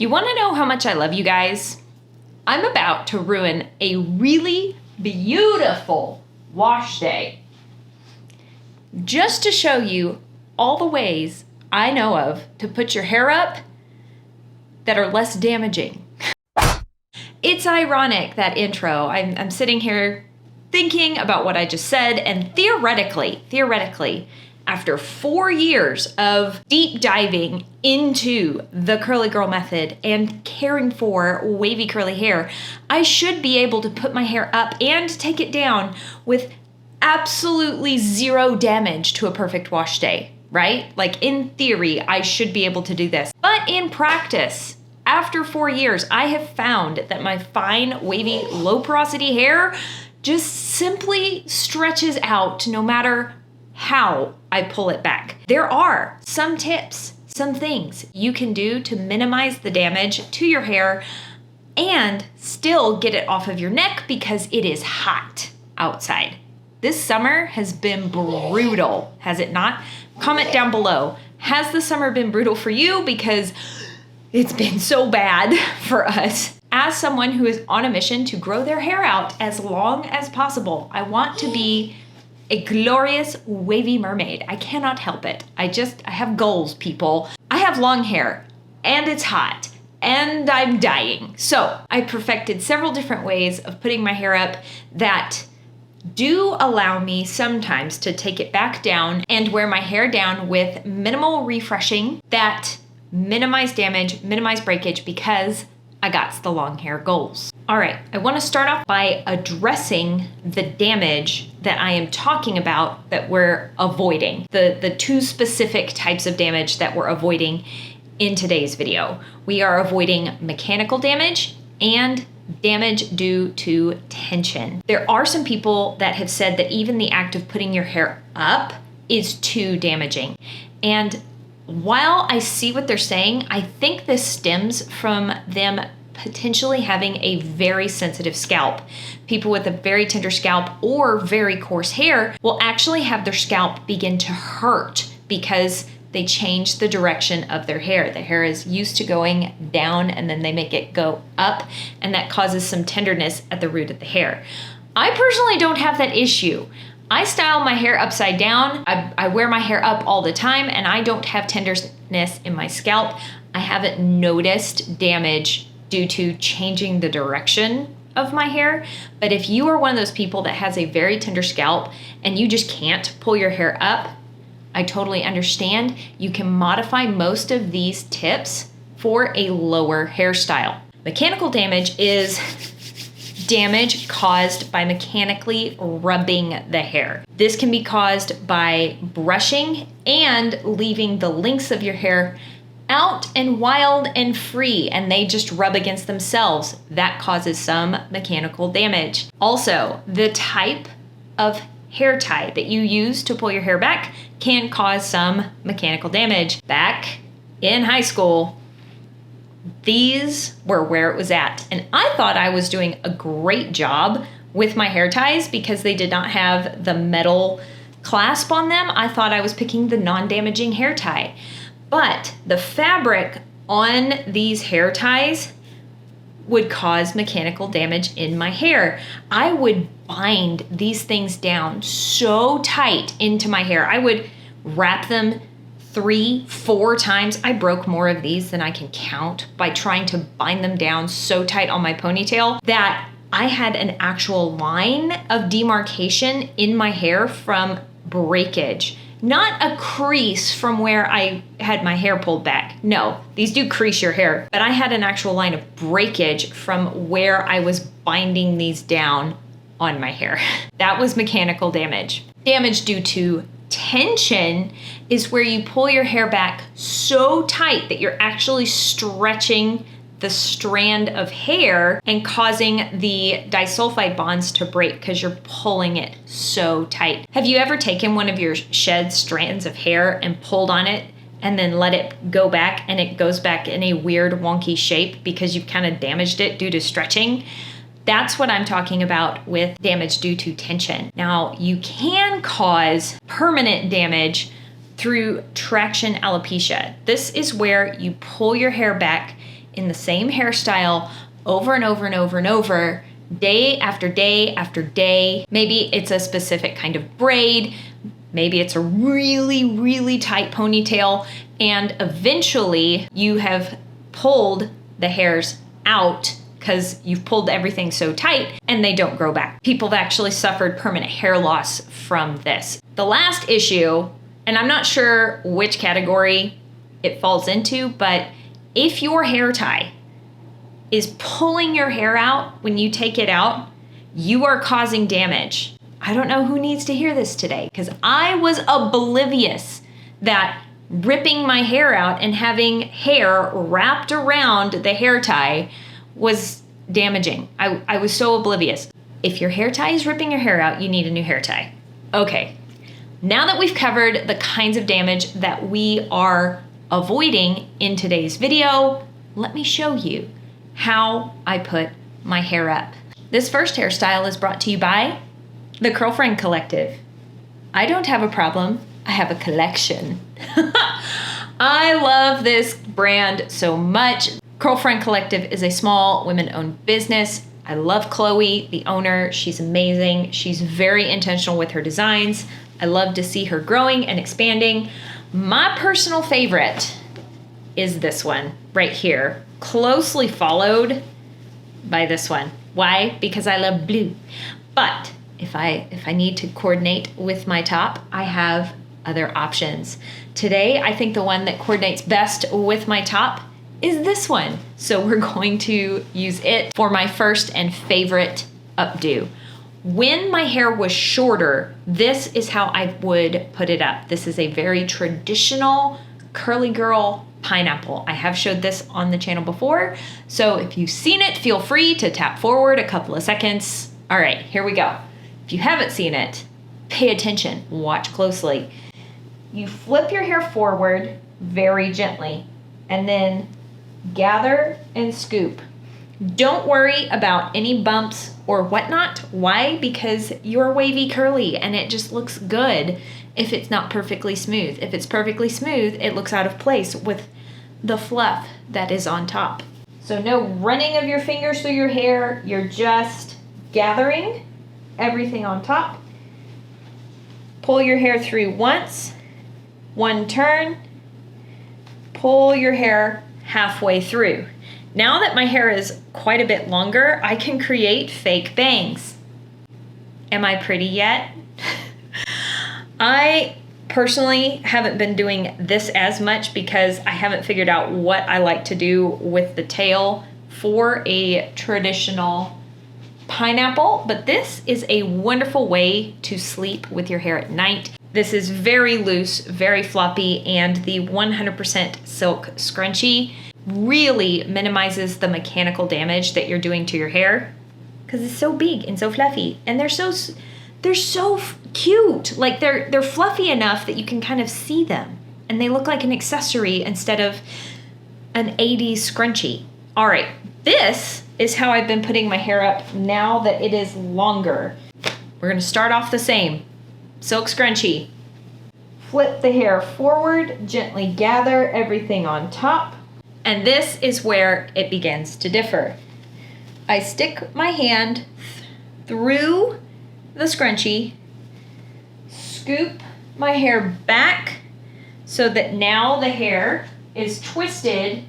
You want to know how much I love you guys? I'm about to ruin a really beautiful wash day just to show you all the ways I know of to put your hair up that are less damaging. It's ironic, that intro. I'm sitting here thinking about what I just said, and theoretically, after 4 years of deep diving into the curly girl method and caring for wavy curly hair, I should be able to put my hair up and take it down with absolutely zero damage to a perfect wash day, right? Like, in theory, I should be able to do this. But in practice, after 4 years, I have found that my fine, wavy, low porosity hair just simply stretches out no matter how I pull it back. There are some tips, some things you can do to minimize the damage to your hair and still get it off of your neck because it is hot outside. This summer has been brutal, has it not? Comment down below. Has the summer been brutal for you? Because it's been so bad for us. As someone who is on a mission to grow their hair out as long as possible, I want to be a glorious wavy mermaid. I cannot help it. I have goals, people. I have long hair and it's hot and I'm dying. So I perfected several different ways of putting my hair up that do allow me sometimes to take it back down and wear my hair down with minimal refreshing that minimize damage, minimize breakage, because I got the long hair goals. All right, I want to start off by addressing the damage that I am talking about that we're avoiding, the two specific types of damage that we're avoiding in today's video. We are avoiding mechanical damage and damage due to tension. There are some people that have said that even the act of putting your hair up is too damaging. And while I see what they're saying, I think this stems from them potentially having a very sensitive scalp. People with a very tender scalp or very coarse hair will actually have their scalp begin to hurt because they change the direction of their hair. The hair is used to going down and then they make it go up, and that causes some tenderness at the root of the hair. I personally don't have that issue. I style my hair upside down. I wear my hair up all the time and I don't have tenderness in my scalp. I haven't noticed damage due to changing the direction of my hair. But if you are one of those people that has a very tender scalp and you just can't pull your hair up, I totally understand. You can modify most of these tips for a lower hairstyle. Mechanical damage is damage caused by mechanically rubbing the hair. This can be caused by brushing and leaving the links of your hair out and wild and free, and they just rub against themselves. That causes some mechanical damage. Also, the type of hair tie that you use to pull your hair back can cause some mechanical damage. Back in high school, these were where it was at. And I thought I was doing a great job with my hair ties because they did not have the metal clasp on them. I thought I was picking the non-damaging hair tie. But the fabric on these hair ties would cause mechanical damage in my hair. I would bind these things down so tight into my hair. I would wrap them 3-4 times. I broke more of these than I can count by trying to bind them down so tight on my ponytail that I had an actual line of demarcation in my hair from breakage. Not a crease from where I had my hair pulled back. No, these do crease your hair, but I had an actual line of breakage from where I was binding these down on my hair. That was mechanical damage. Damage due to tension is where you pull your hair back so tight that you're actually stretching the strand of hair and causing the disulfide bonds to break because you're pulling it so tight. Have you ever taken one of your shed strands of hair and pulled on it and then let it go back and it goes back in a weird wonky shape because you've kind of damaged it due to stretching? That's what I'm talking about with damage due to tension. Now, you can cause permanent damage through traction alopecia. This is where you pull your hair back in the same hairstyle over and over and over and over, day after day after day. Maybe it's a specific kind of braid. Maybe it's a really, really tight ponytail. And eventually you have pulled the hairs out because you've pulled everything so tight and they don't grow back. People have actually suffered permanent hair loss from this. The last issue, and I'm not sure which category it falls into, but if your hair tie is pulling your hair out when you take it out, you are causing damage. I don't know who needs to hear this today, because I was oblivious that ripping my hair out and having hair wrapped around the hair tie was damaging. I was so oblivious. If your hair tie is ripping your hair out, you need a new hair tie. Okay, now that we've covered the kinds of damage that we are avoiding in today's video, let me show you how I put my hair up. This first hairstyle is brought to you by the Curlfriend Collective. I don't have a problem, I have a collection. I love this brand so much. Curlfriend Collective is a small women-owned business. I love Chloe, the owner. She's amazing. She's very intentional with her designs. I love to see her growing and expanding. My personal favorite is this one right here, closely followed by this one. Why? Because I love blue. But if I need to coordinate with my top, I have other options. Today, I think the one that coordinates best with my top is this one. So we're going to use it for my first and favorite updo. When my hair was shorter, this is how I would put it up. This is a very traditional curly girl pineapple. I have showed this on the channel before, so if you've seen it, feel free to tap forward a couple of seconds. All right, here we go. If you haven't seen it, pay attention, watch closely. You flip your hair forward very gently and then gather and scoop. Don't worry about any bumps or whatnot. Why? Because you're wavy curly and it just looks good if it's not perfectly smooth. If it's perfectly smooth, it looks out of place with the fluff that is on top. So no running of your fingers through your hair. You're just gathering everything on top. Pull your hair through once, one turn, pull your hair halfway through. Now that my hair is quite a bit longer, I can create fake bangs. Am I pretty yet? I personally haven't been doing this as much because I haven't figured out what I like to do with the tail for a traditional pineapple, but this is a wonderful way to sleep with your hair at night. This is very loose, very floppy, and the 100% silk scrunchie really minimizes the mechanical damage that you're doing to your hair because it's so big and so fluffy, and they're so cute. Like they're fluffy enough that you can kind of see them, and they look like an accessory instead of an 80s scrunchie. All right, this is how I've been putting my hair up now that it is longer. We're gonna start off the same. Silk scrunchie. Flip the hair forward, gently gather everything on top. And this is where it begins to differ. I stick my hand through the scrunchie, scoop my hair back so that now the hair is twisted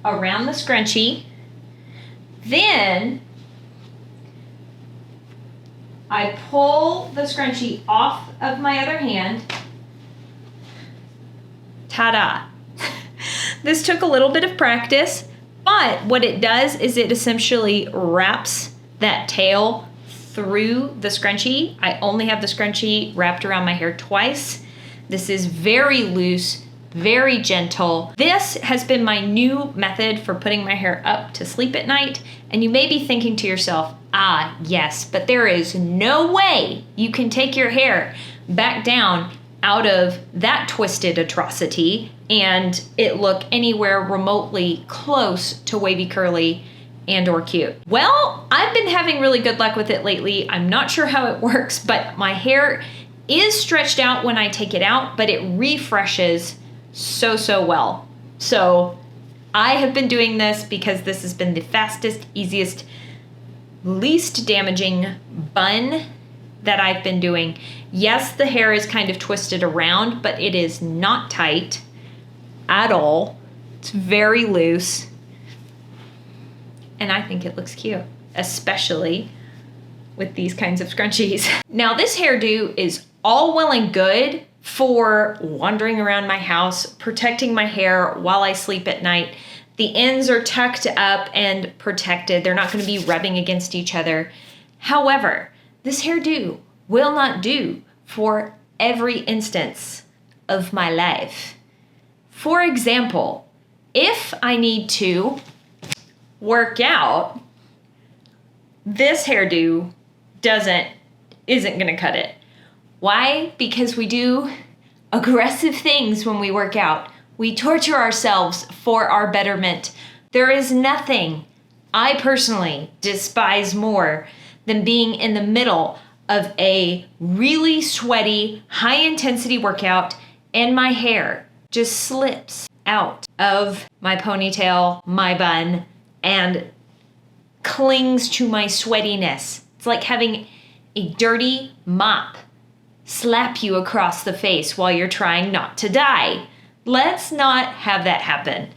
around the scrunchie. Then I pull the scrunchie off of my other hand. Ta-da! This took a little bit of practice, but what it does is it essentially wraps that tail through the scrunchie. I only have the scrunchie wrapped around my hair twice. This is very loose, very gentle. This has been my new method for putting my hair up to sleep at night. And you may be thinking to yourself, ah, yes, but there is no way you can take your hair back down out of that twisted atrocity and it look anywhere remotely close to wavy curly and or cute. Well, I've been having really good luck with it lately. I'm not sure how it works, but my hair is stretched out when I take it out, but it refreshes so well. So I have been doing this because this has been the fastest, easiest, least damaging bun that I've been doing. Yes, the hair is kind of twisted around, but it is not tight at all. It's very loose. And I think it looks cute, especially with these kinds of scrunchies. Now this hairdo is all well and good for wandering around my house, protecting my hair while I sleep at night. The ends are tucked up and protected. They're not going to be rubbing against each other. However, this hairdo will not do for every instance of my life. For example, if I need to work out, this hairdo isn't gonna cut it. Why? Because we do aggressive things when we work out. We torture ourselves for our betterment. There is nothing I personally despise more than being in the middle of a really sweaty, high-intensity workout and my hair just slips out of my ponytail, my bun, and clings to my sweatiness. It's like having a dirty mop slap you across the face while you're trying not to die. Let's not have that happen.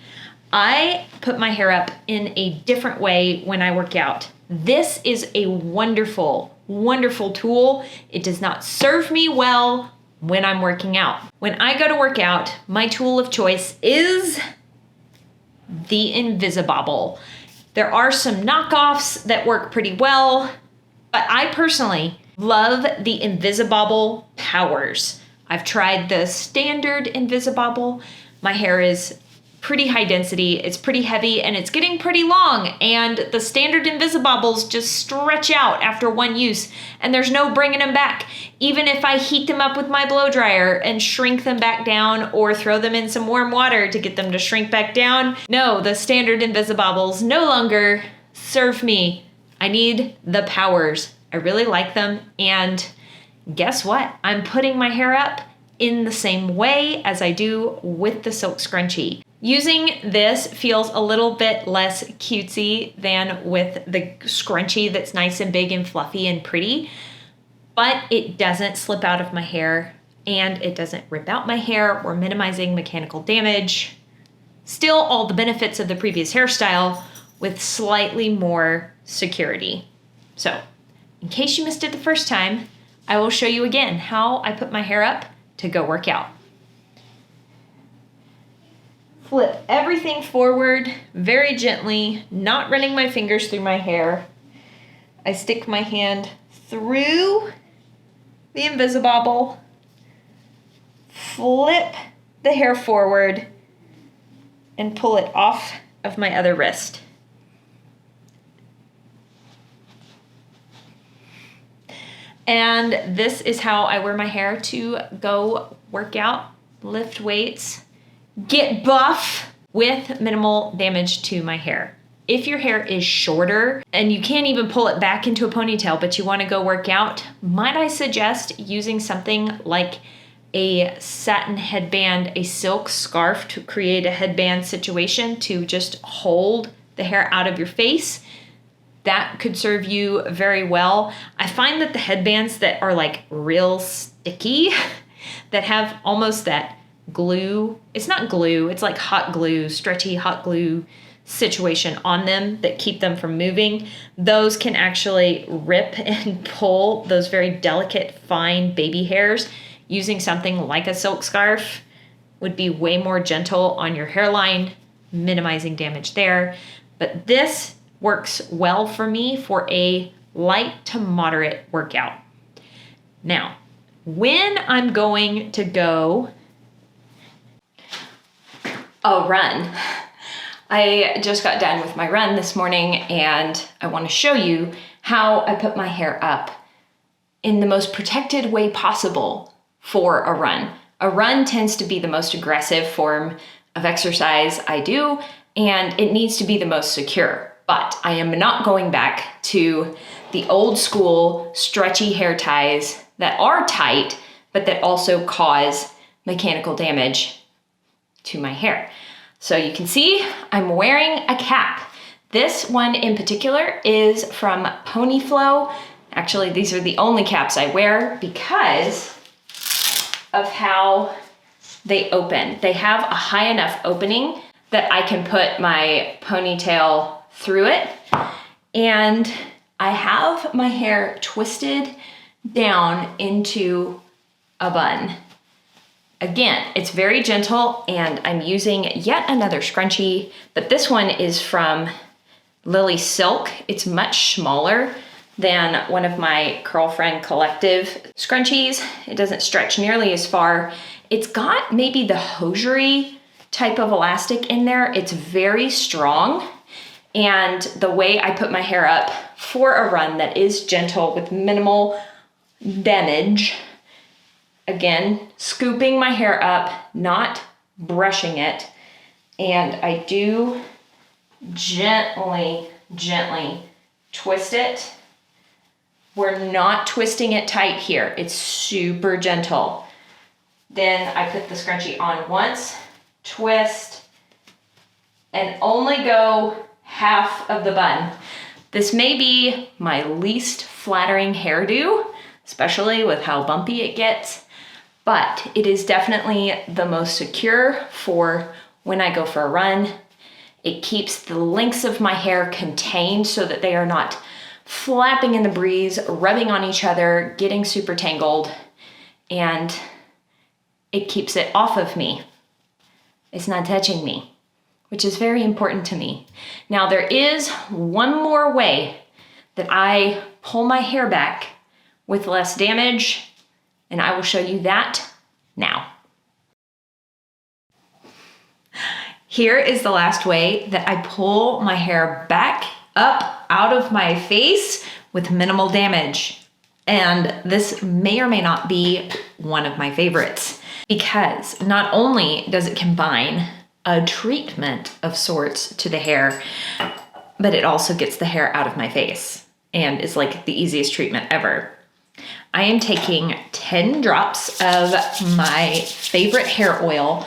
I put my hair up in a different way when I work out. This is a wonderful, wonderful tool. It does not serve me well when I'm working out. When I go to work out, my tool of choice is the Invisibobble. There are some knockoffs that work pretty well, but I personally love the Invisibobble Powers. I've tried the standard Invisibobble. My hair is pretty high density, it's pretty heavy, and it's getting pretty long, and the standard Invisibobbles just stretch out after one use, and there's no bringing them back. Even if I heat them up with my blow dryer and shrink them back down or throw them in some warm water to get them to shrink back down, no, the standard Invisibobbles no longer serve me. I need the Powers. I really like them, and guess what? I'm putting my hair up in the same way as I do with the silk scrunchie. Using this feels a little bit less cutesy than with the scrunchie that's nice and big and fluffy and pretty, but it doesn't slip out of my hair and it doesn't rip out my hair. We're minimizing mechanical damage. Still all the benefits of the previous hairstyle with slightly more security. So, in case you missed it the first time, I will show you again how I put my hair up to go work out. Flip everything forward very gently, not running my fingers through my hair. I stick my hand through the Invisibobble, flip the hair forward, and pull it off of my other wrist. And this is how I wear my hair to go work out, lift weights, get buff with minimal damage to my hair. If your hair is shorter and you can't even pull it back into a ponytail, but you want to go work out, might I suggest using something like a satin headband, a silk scarf to create a headband situation to just hold the hair out of your face. That could serve you very well. I find that the headbands that are like real sticky, that have almost that glue, it's not glue, it's like hot glue, stretchy hot glue situation on them that keep them from moving, those can actually rip and pull those very delicate, fine baby hairs. Using something like a silk scarf would be way more gentle on your hairline, minimizing damage there. But this works well for me for a light to moderate workout. Now, when I'm going to go run, I just got done with my run this morning and I want to show you how I put my hair up in the most protected way possible for a run. A run tends to be the most aggressive form of exercise I do, and it needs to be the most secure. But I am not going back to the old school stretchy hair ties that are tight, but that also cause mechanical damage to my hair. So you can see I'm wearing a cap. This one in particular is from Ponyflow. Actually, these are the only caps I wear because of how they open. They have a high enough opening that I can put my ponytail through it. And I have my hair twisted down into a bun. Again, it's very gentle and I'm using yet another scrunchie, but this one is from Lily Silk. It's much smaller than one of my Curlfriend Collective scrunchies. It doesn't stretch nearly as far. It's got maybe the hosiery type of elastic in there. It's very strong. And the way I put my hair up for a run that is gentle with minimal damage, again, scooping my hair up, not brushing it. And I do gently twist it. We're not twisting it tight here. It's super gentle. Then I put the scrunchie on once, twist, and only go half of the bun. This may be my least flattering hairdo, especially with how bumpy it gets, but it is definitely the most secure for when I go for a run. It keeps the lengths of my hair contained so that they are not flapping in the breeze, rubbing on each other, getting super tangled, and it keeps it off of me. It's not touching me, which is very important to me. Now there is one more way that I pull my hair back with less damage, and I will show you that now. Here is the last way that I pull my hair back up out of my face with minimal damage. And this may or may not be one of my favorites because not only does it combine a treatment of sorts to the hair, but it also gets the hair out of my face and is like the easiest treatment ever. I am taking 10 drops of my favorite hair oil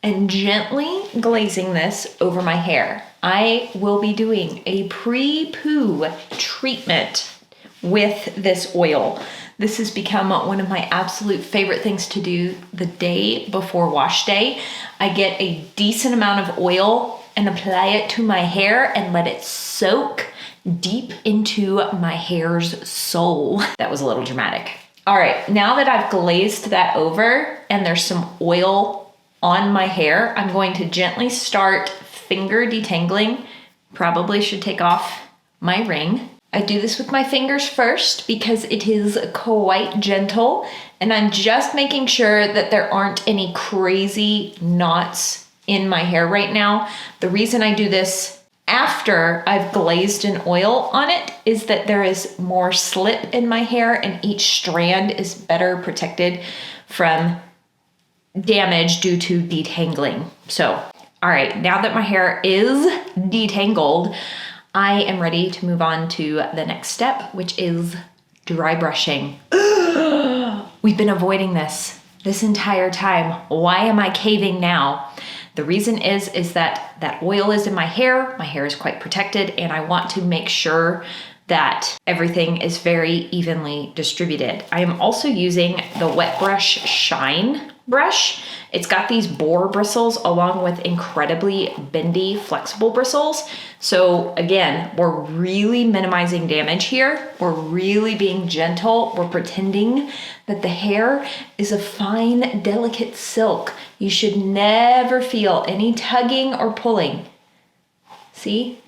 and gently glazing this over my hair. I will be doing a pre-poo treatment with this oil. This has become one of my absolute favorite things to do the day before wash day. I get a decent amount of oil and apply it to my hair and let it soak deep into my hair's soul. That was a little dramatic. All right, now that I've glazed that over and there's some oil on my hair, I'm going to gently start finger detangling. Probably should take off my ring. I do this with my fingers first because it is quite gentle and I'm just making sure that there aren't any crazy knots in my hair right now. The reason I do this after I've glazed an oil on it is that there is more slip in my hair and each strand is better protected from damage due to detangling. So, all right, now that my hair is detangled, I am ready to move on to the next step, which is dry brushing. We've been avoiding this entire time. Why am I caving now? The reason is that oil is in my hair is quite protected, and I want to make sure that everything is very evenly distributed. I am also using the Wet Brush Shine brush. It's got these boar bristles along with incredibly bendy, flexible bristles. So again, we're really minimizing damage here. We're really being gentle. We're pretending that the hair is a fine, delicate silk. You should never feel any tugging or pulling. See?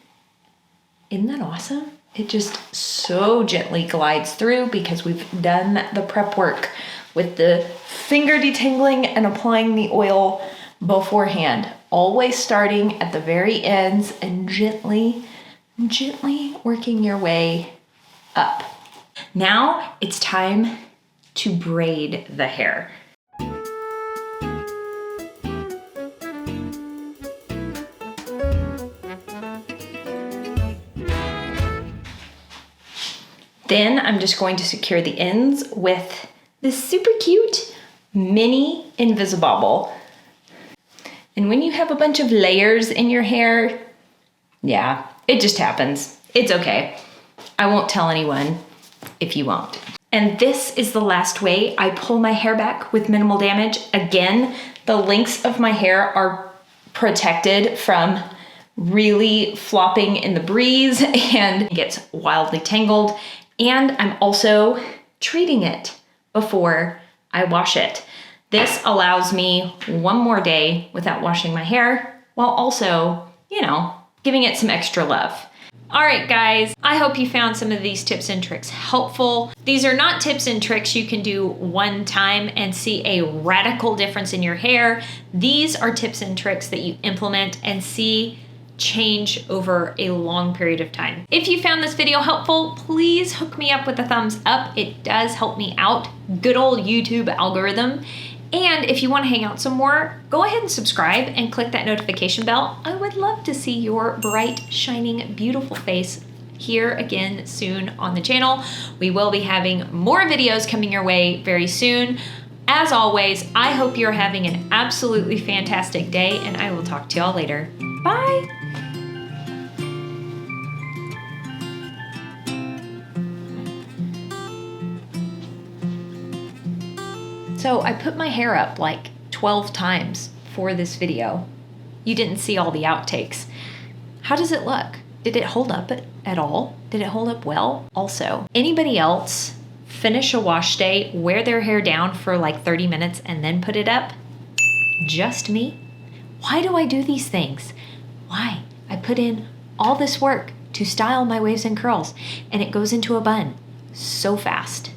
Isn't that awesome? It just so gently glides through because we've done the prep work with the finger detangling and applying the oil beforehand. Always starting at the very ends and gently working your way up. Now it's time to braid the hair. Then I'm just going to secure the ends with this super cute mini Invisibobble. And when you have a bunch of layers in your hair, yeah, it just happens. It's okay. I won't tell anyone if you won't. And this is the last way I pull my hair back with minimal damage. Again, the links of my hair are protected from really flopping in the breeze and it gets wildly tangled. And I'm also treating it before I wash it. This allows me one more day without washing my hair while also, you know, giving it some extra love. All right, guys, I hope you found some of these tips and tricks helpful. These are not tips and tricks you can do one time and see a radical difference in your hair. These are tips and tricks that you implement and see change over a long period of time. If you found this video helpful, please hook me up with a thumbs up. It does help me out. Good old YouTube algorithm. And if you want to hang out some more, go ahead and subscribe and click that notification bell. I would love to see your bright, shining, beautiful face here again soon on the channel. We will be having more videos coming your way very soon. As always, I hope you're having an absolutely fantastic day, and I will talk to y'all later. Bye. So I put my hair up like 12 times for this video. You didn't see all the outtakes. How does it look? Did it hold up at all? Did it hold up well? Also, anybody else finish a wash day, wear their hair down for like 30 minutes and then put it up? Just me? Why do I do these things? Why? I put in all this work to style my waves and curls and it goes into a bun so fast.